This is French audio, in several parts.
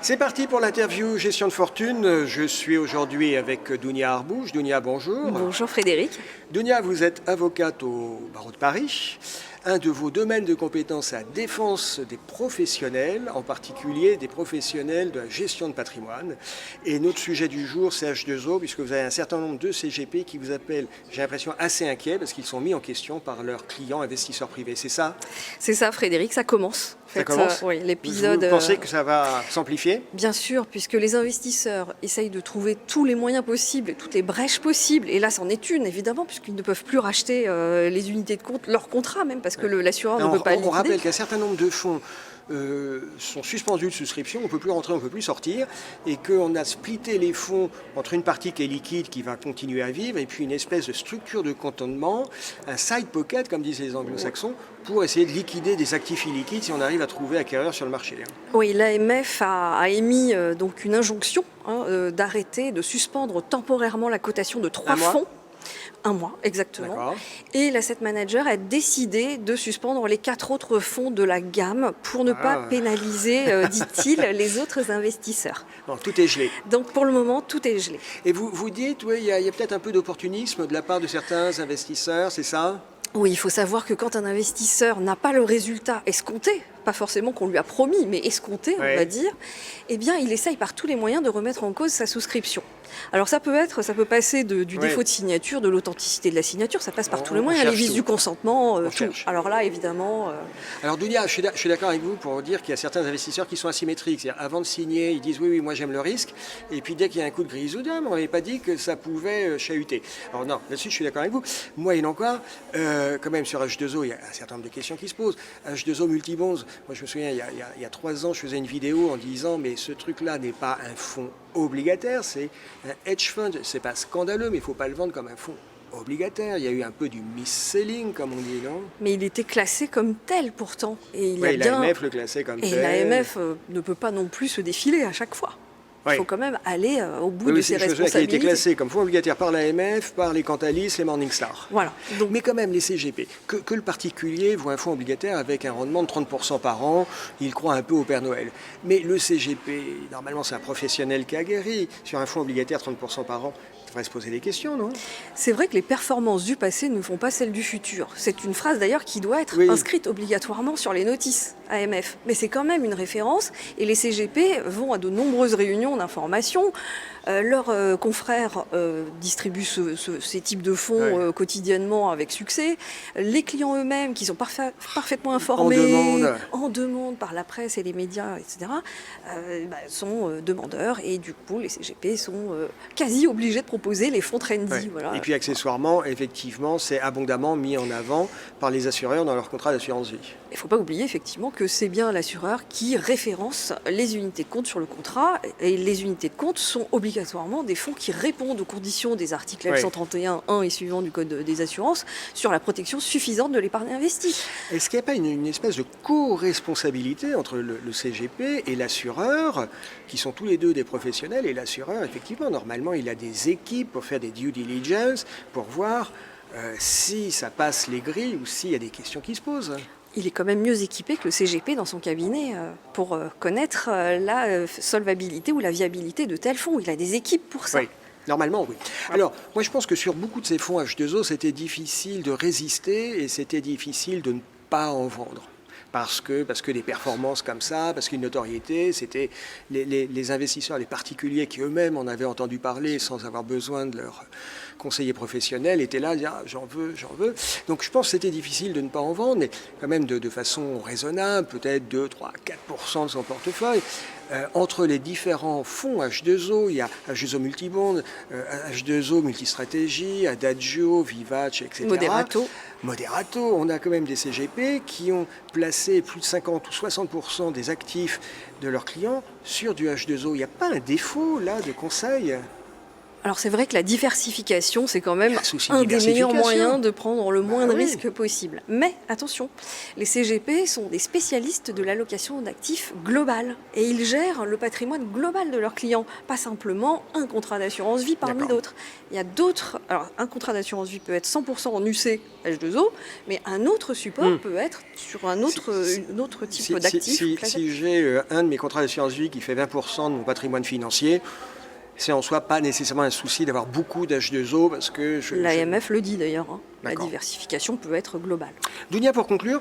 C'est parti pour l'interview Gestion de fortune. Je suis aujourd'hui avec Dounia Arbouche. Dounia, bonjour. Bonjour Frédéric. Dounia, vous êtes avocate au barreau de Paris. Un de vos domaines de compétences est la défense des professionnels, en particulier des professionnels de la gestion de patrimoine. Et notre sujet du jour, c'est H2O, puisque vous avez un certain nombre de CGP qui vous appellent, j'ai l'impression, assez inquiets, parce qu'ils sont mis en question par leurs clients investisseurs privés. C'est ça? C'est ça Frédéric, ça commence. Ça commence. Oui, l'épisode. Vous pensez que ça va s'amplifier? Bien sûr, puisque les investisseurs essayent de trouver tous les moyens possibles, toutes les brèches possibles, et là c'en est une évidemment, puisqu'ils ne peuvent plus racheter les unités de compte, leur contrat même, parce que l'assureur ne peut pas liquider. On rappelle qu'un certain nombre de fonds sont suspendus de souscription, on ne peut plus rentrer, on ne peut plus sortir, et qu'on a splitté les fonds entre une partie qui est liquide, qui va continuer à vivre, et puis une espèce de structure de cantonnement, un side pocket, comme disent les anglo-saxons, pour essayer de liquider des actifs illiquides si on arrive à trouver acquéreurs sur le marché. Oui, l'AMF a émis donc une injonction d'arrêter, de suspendre temporairement la cotation de 3 fonds. Un mois, exactement. Et l'asset manager a décidé de suspendre les 4 autres fonds de la gamme pour ne pas pénaliser, dit-il, les autres investisseurs. Donc tout est gelé. Donc pour le moment, tout est gelé. Et vous dites, oui, il y a peut-être un peu d'opportunisme de la part de certains investisseurs, c'est ça ? Oui, il faut savoir que quand un investisseur n'a pas le résultat escompté, pas forcément qu'on lui a promis, mais escompté, on va dire, eh bien, il essaye par tous les moyens de remettre en cause sa souscription. Alors ça peut passer du défaut de signature, de l'authenticité de la signature, ça passe par tous les moyens, les vices du consentement, tout. Alors là, évidemment... Alors Dounia, je suis d'accord avec vous pour dire qu'il y a certains investisseurs qui sont asymétriques. C'est-à-dire, avant de signer, ils disent oui, moi j'aime le risque, et puis dès qu'il y a un coup de grisoudat, on n'avait pas dit que ça pouvait chahuter. Alors non, là-dessus je suis d'accord avec vous. Moyennant quoi, quand même sur H2O, il y a un certain nombre de questions qui se posent. H2O multibonds, moi je me souviens, il y a 3 ans, je faisais une vidéo en disant mais ce truc-là n'est pas un fonds obligataire, c'est un hedge fund. C'est pas scandaleux, mais il ne faut pas le vendre comme un fonds obligataire. Il y a eu un peu du mis-selling, comme on dit, non? Mais il était classé comme tel pourtant. Et l'AMF le classait comme tel. Et l'AMF ne peut pas non plus se défiler à chaque fois. Il faut quand même aller au bout de ses responsabilités. Il a été classé comme fonds obligataire par l'AMF, par les Cantalis, les Morningstar. Voilà. Donc, mais quand même, les CGP, que le particulier voit un fonds obligataire avec un rendement de 30% par an, il croit un peu au Père Noël. Mais le CGP, normalement, c'est un professionnel qui a guéri. Sur un fonds obligataire, 30% par an, il devrait se poser des questions, non? C'est vrai que les performances du passé ne font pas celles du futur. C'est une phrase d'ailleurs qui doit être inscrite obligatoirement sur les notices AMF. Mais c'est quand même une référence et les CGP vont à de nombreuses réunions d'information. Leurs confrères distribuent ces types de fonds quotidiennement avec succès. Les clients eux-mêmes, qui sont parfaitement informés, en demande par la presse et les médias, etc., sont demandeurs. Et du coup, les CGP sont quasi obligés de proposer les fonds trendy. Voilà. Et puis accessoirement, effectivement, c'est abondamment mis en avant par les assureurs dans leur contrat d'assurance vie. Il ne faut pas oublier effectivement que c'est bien l'assureur qui référence les unités de compte sur le contrat. Et les unités de compte sont obligatoirement des fonds qui répondent aux conditions des articles L131.1 et suivants du Code des assurances sur la protection suffisante de l'épargne investie. Est-ce qu'il n'y a pas une espèce de co-responsabilité entre le CGP et l'assureur, qui sont tous les deux des professionnels, et l'assureur, effectivement, normalement, il a des équipes pour faire des due diligence, pour voir si ça passe les grilles ou s'il y a des questions qui se posent. Il est quand même mieux équipé que le CGP dans son cabinet pour connaître la solvabilité ou la viabilité de tels fonds. Il a des équipes pour ça. Oui. Normalement, oui. Alors, moi, je pense que sur beaucoup de ces fonds H2O, c'était difficile de résister et c'était difficile de ne pas en vendre. Parce que des performances comme ça, parce qu'une notoriété, c'était les investisseurs, les particuliers qui eux-mêmes en avaient entendu parler sans avoir besoin de leur conseiller professionnel, étaient là à dire j'en veux. Donc je pense que c'était difficile de ne pas en vendre, mais quand même de façon raisonnable, peut-être 2, 3, 4% de son portefeuille. Entre les différents fonds H2O, il y a H2O Multibond, H2O Multistratégie, Adagio, Vivace, etc. Moderato, on a quand même des CGP qui ont placé plus de 50 ou 60% des actifs de leurs clients sur du H2O. Il n'y a pas un défaut là de conseil? Alors c'est vrai que la diversification, c'est quand même Il y a un souci de un des meilleurs diversification. moyens de prendre le moins de oui. risques possible. Mais attention, les CGP sont des spécialistes de l'allocation d'actifs globale et ils gèrent le patrimoine global de leurs clients, pas simplement un contrat d'assurance vie parmi D'accord. d'autres. Il y a d'autres. Alors un contrat d'assurance vie peut être 100% en UC H2O, mais un autre support peut être sur un autre type d'actifs. Si j'ai un de mes contrats d'assurance vie qui fait 20% de mon patrimoine financier, c'est en soi pas nécessairement un souci d'avoir beaucoup d'H2O parce que L'AMF le dit d'ailleurs, hein. La D'accord. diversification peut être globale. Dounia, pour conclure,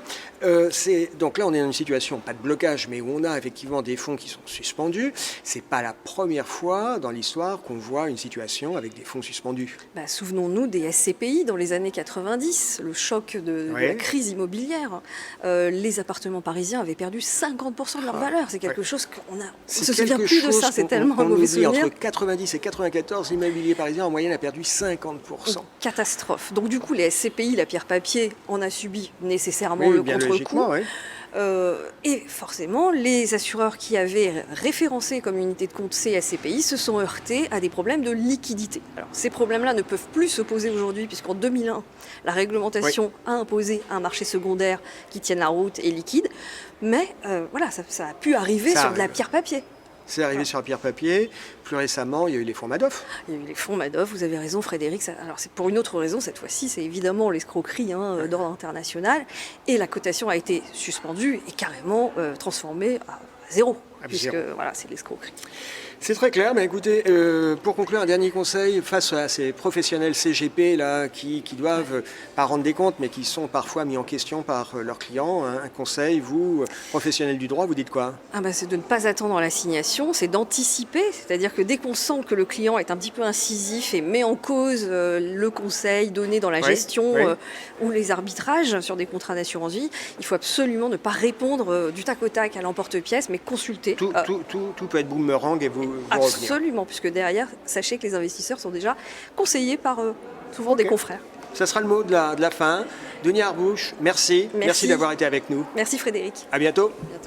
donc là on est dans une situation, pas de blocage, mais où on a effectivement des fonds qui sont suspendus. C'est pas la première fois dans l'histoire qu'on voit une situation avec des fonds suspendus. Bah, souvenons-nous des SCPI dans les années 90, le choc de la crise immobilière. Les appartements parisiens avaient perdu 50% de leur valeur. C'est quelque chose qu'on a. On se souvient plus de ça, c'est tellement un mauvais souvenir. Entre 90 et 94, l'immobilier parisien en moyenne a perdu 50%. Une catastrophe. Donc du coup, les SCPI, la pierre papier, en a subi nécessairement le contre-coup. Oui. Et forcément, les assureurs qui avaient référencé comme unité de compte ces SCPI se sont heurtés à des problèmes de liquidité. Alors, ces problèmes-là ne peuvent plus se poser aujourd'hui, puisqu'en 2001, la réglementation a imposé un marché secondaire qui tienne la route et liquide. Mais voilà, ça a pu arriver sur de la pierre papier. C'est arrivé sur la pierre papier. Plus récemment, il y a eu les fonds Madoff. Il y a eu les fonds Madoff, vous avez raison Frédéric. Alors c'est pour une autre raison cette fois-ci, c'est évidemment l'escroquerie d'ordre international. Et la cotation a été suspendue et carrément transformée à zéro. Puisque voilà, c'est l'escroquerie. C'est très clair, mais écoutez, pour conclure, un dernier conseil face à ces professionnels CGP là, qui doivent pas rendre des comptes, mais qui sont parfois mis en question par leurs clients. Un conseil, vous, professionnels du droit, vous dites quoi ? C'est de ne pas attendre l'assignation, c'est d'anticiper, c'est-à-dire que dès qu'on sent que le client est un petit peu incisif et met en cause le conseil donné dans la gestion ou les arbitrages sur des contrats d'assurance vie, il faut absolument ne pas répondre du tac au tac à l'emporte-pièce, mais consulter. Tout peut être boomerang et vous absolument, puisque derrière, sachez que les investisseurs sont déjà conseillés par souvent des confrères. Ça sera le mot de la fin. Dounia Arbouche, merci. Merci d'avoir été avec nous. Merci Frédéric. À bientôt. À bientôt.